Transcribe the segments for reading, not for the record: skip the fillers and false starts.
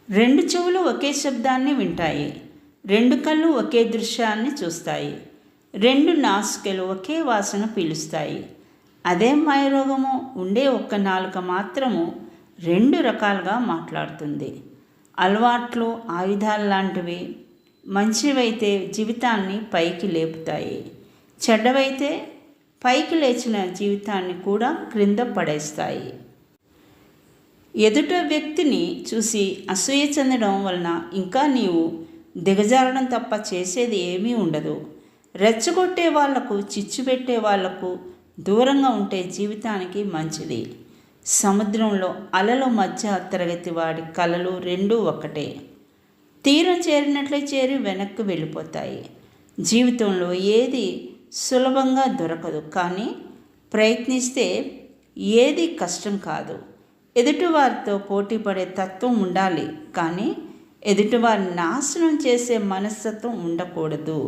రెండు చెవులు ఒకే శబ్దాన్ని వింటాయి. రెండు కళ్ళు ఒకే దృశ్యాన్ని చూస్తాయి. రెండు నాసికలు ఒకే వాసన పీలుస్తాయి. అదే మాయరోగము ఉండే ఒక్క నాలుక మాత్రము రెండు రకాలుగా మాట్లాడుతుంది. అలవాట్లు ఆయుధాల్లాంటివి. మంచివైతే జీవితాన్ని పైకి లేపుతాయి. చెడ్డవైతే పైకి లేచిన జీవితాన్ని కూడా క్రింద పడేస్తాయి. ఎదుట వ్యక్తిని చూసి అసూయ చెందడం వలన ఇంకా నీవు దిగజారడం తప్ప చేసేది ఏమీ ఉండదు. రెచ్చగొట్టే వాళ్లకు, చిచ్చు పెట్టే వాళ్లకు దూరంగా ఉంటే జీవితానికి మంచిది. సముద్రంలో అలల మధ్య తరగతి వాడి కలలు రెండూ ఒక్కటే. తీరం చేరినట్లే చేరి వెనక్కి వెళ్ళిపోతాయి. జీవితంలో ఏది సులభంగా దొరకదు, కానీ ప్రయత్నిస్తే ఏది కష్టం కాదు. ఎదుటివారితో పోటీ పడే తత్వం ఉండాలి, కానీ ఎదుటివారిని నాశనం చేసే మనస్తత్వం ఉండకూడదు.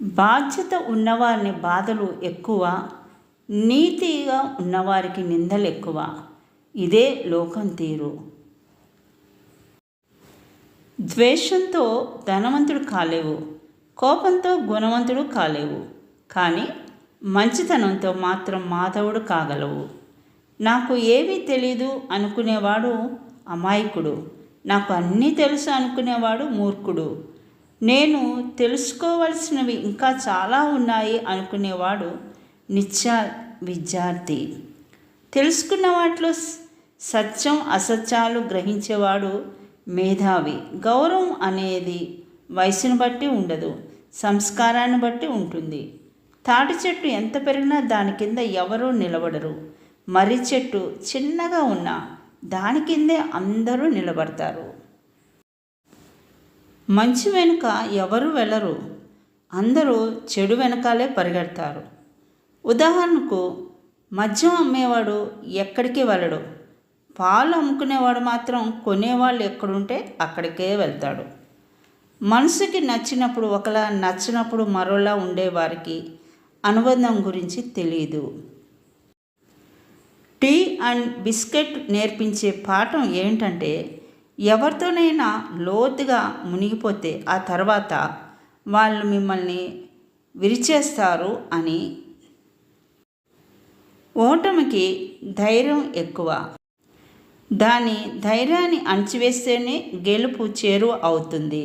బాధ్యత ఉన్నవారిని బాధలు ఎక్కువ, నీతిగా ఉన్నవారికి నిందలు ఎక్కువ. ఇదే లోకం తీరు. ద్వేషంతో ధనవంతుడు కాలేవు, కోపంతో గుణవంతుడు కాలేవు, కానీ మంచితనంతో మాత్రం మాధవుడు కాగలవు. నాకు ఏమీ తెలీదు అనుకునేవాడు అమాయకుడు. నాకు అన్నీ తెలుసు అనుకునేవాడు మూర్ఖుడు. నేను తెలుసుకోవలసినవి ఇంకా చాలా ఉన్నాయి అనుకునేవాడు నిత్య విద్యార్థి. తెలుసుకున్న వాటిలో సత్యం అసత్యాలు గ్రహించేవాడు మేధావి. గౌరవం అనేది వయసును బట్టి ఉండదు, సంస్కారాన్ని బట్టి ఉంటుంది. తాటి చెట్టు ఎంత పెరిగినా దాని కింద ఎవరూ నిలబడరు. మర్రి చెట్టు చిన్నగా ఉన్నా దాని కిందే అందరూ నిలబడతారు. మంచి వెనుక ఎవరు వెళ్ళరు, అందరూ చెడు వెనకాలే పరిగెడతారు. ఉదాహరణకు, మద్యం అమ్మేవాడు ఎక్కడికి వెళ్ళడు, పాలు అమ్ముకునేవాడు మాత్రం కొనేవాళ్ళు ఎక్కడుంటే అక్కడికే వెళ్తాడు. మనసుకి నచ్చినప్పుడు ఒకలా, నచ్చినప్పుడు మరోలా ఉండేవారికి అనుబంధం గురించి తెలియదు. టీ అండ్ బిస్కెట్ నేర్పించే పాఠం ఏంటంటే, ఎవరితోనైనా లోతుగా మునిగిపోతే ఆ తర్వాత వాళ్ళు మిమ్మల్ని విరిచేస్తారు అని. ఓటమికి ధైర్యం ఎక్కువ, దాని ధైర్యాన్ని అణచివేస్తేనే గెలుపు చేరువ అవుతుంది.